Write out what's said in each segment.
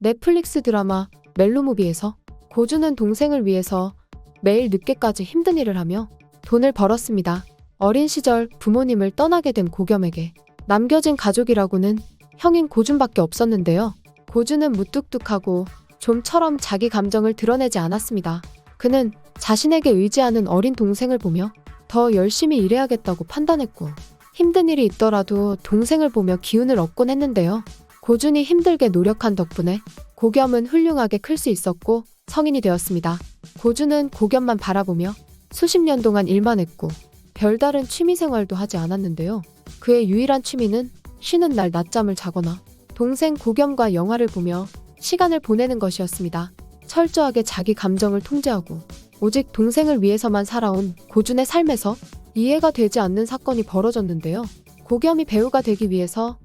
넷플릭스 드라마 멜로무비에서 고준은 동생을 위해서 매일 늦게까지 힘든 일을 하며 돈을 벌었습니다. 어린 시절 부모님을 떠나게 된 고겸에게 남겨진 가족이라고는 형인 고준밖에 없었는데요. 고준은 무뚝뚝하고 좀처럼 자기 감정을 드러내지 않았습니다. 그는 자신에게 의지하는 어린 동생을 보며 더 열심히 일해야겠다고 판단했고 힘든 일이 있더라도 동생을 보며 기운을 얻곤 했는데요. 고준이 힘들게 노력한 덕분에 고겸은 훌륭하게 클 수 있었고 성인이 되었습니다. 고준은 고겸만 바라보며 수십 년 동안 일만 했고 별다른 취미생활도 하지 않았는데요. 그의 유일한 취미는 쉬는 날 낮잠을 자거나 동생 고겸과 영화를 보며 시간을 보내는 것이었습니다. 철저하게 자기 감정을 통제하고 오직 동생을 위해서만 살아온 고준의 삶에서 이해가 되지 않는 사건이 벌어졌는데요. 고겸이 배우가 되기 위해서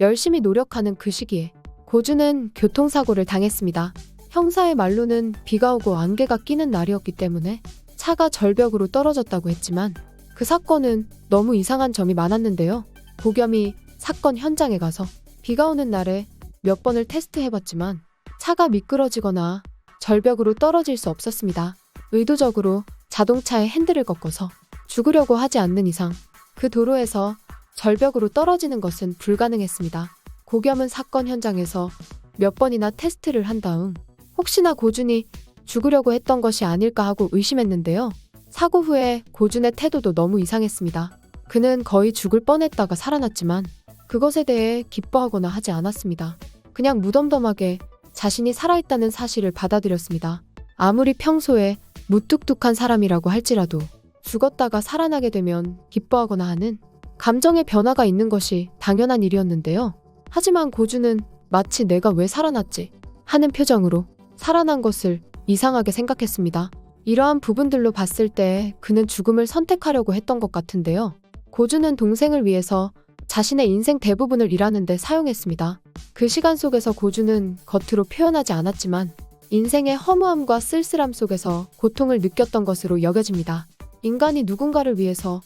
열심히 노력하는 그 시기에 고준은 교통사고를 당했습니다. 형사의 말로는 비가 오고 안개가 끼는 날이었기 때문에 차가 절벽으로 떨어졌다고 했지만 그 사건은 너무 이상한 점이 많았는데요. 고겸이 사건 현장에 가서 비가 오는 날에 몇 번을 테스트해봤지만 차가 미끄러지거나 절벽으로 떨어질 수 없었습니다. 의도적으로 자동차의 핸들을 꺾어서 죽으려고 하지 않는 이상 그 도로에서 절벽으로 떨어지는 것은 불가능했습니다. 고겸은 사건 현장에서 몇 번이나 테스트를 한 다음 혹시나 고준이 죽으려고 했던 것이 아닐까 하고 의심했는데요. 사고 후에 고준의 태도도 너무 이상했습니다. 그는 거의 죽을 뻔했다가 살아났지만 그것에 대해 기뻐하거나 하지 않았습니다. 그냥 무덤덤하게 자신이 살아있다는 사실을 받아들였습니다. 아무리 평소에 무뚝뚝한 사람이라고 할지라도 죽었다가 살아나게 되면 기뻐하거나 하는 감정의 변화가 있는 것이 당연한 일이었는데요. 하지만 고준은 마치 내가 왜 살아났지 하는 표정으로 살아난 것을 이상하게 생각했습니다. 이러한 부분들로 봤을 때 그는 죽음을 선택하려고 했던 것 같은데요. 고준은 동생을 위해서 자신의 인생 대부분을 일하는 데 사용했습니다. 그 시간 속에서 고준은 겉으로 표현하지 않았지만 인생의 허무함과 쓸쓸함 속에서 고통을 느꼈던 것으로 여겨집니다. 인간이 누군가를 위해서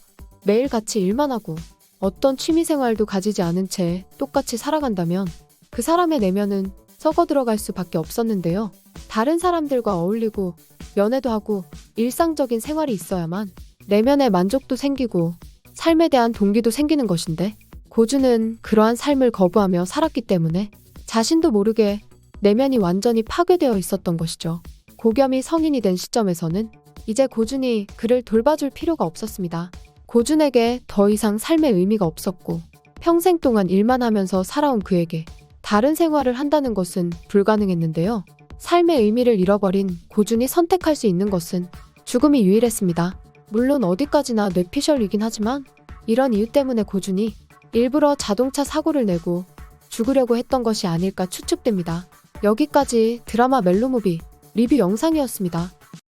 매일같이 일만 하고 어떤 취미생활도 가지지 않은 채 똑같이 살아간다면 그 사람의 내면은 썩어 들어갈 수밖에 없었는데요. 다른 사람들과 어울리고 연애도 하고 일상적인 생활이 있어야만 내면의 만족도 생기고 삶에 대한 동기도 생기는 것인데 고준은 그러한 삶을 거부하며 살았기 때문에 자신도 모르게 내면이 완전히 파괴되어 있었던 것이죠. 고겸이 성인이 된 시점에서는 이제 고준이 그를 돌봐줄 필요가 없었습니다. 고준에게 더 이상 삶의 의미가 없었고 평생 동안 일만 하면서 살아온 그에게 다른 생활을 한다는 것은 불가능했는데요. 삶의 의미를 잃어버린 고준이 선택할 수 있는 것은 죽음이 유일했습니다. 물론 어디까지나 뇌피셜이긴 하지만 이런 이유 때문에 고준이 일부러 자동차 사고를 내고 죽으려고 했던 것이 아닐까 추측됩니다. 여기까지 드라마 멜로무비 리뷰 영상이었습니다.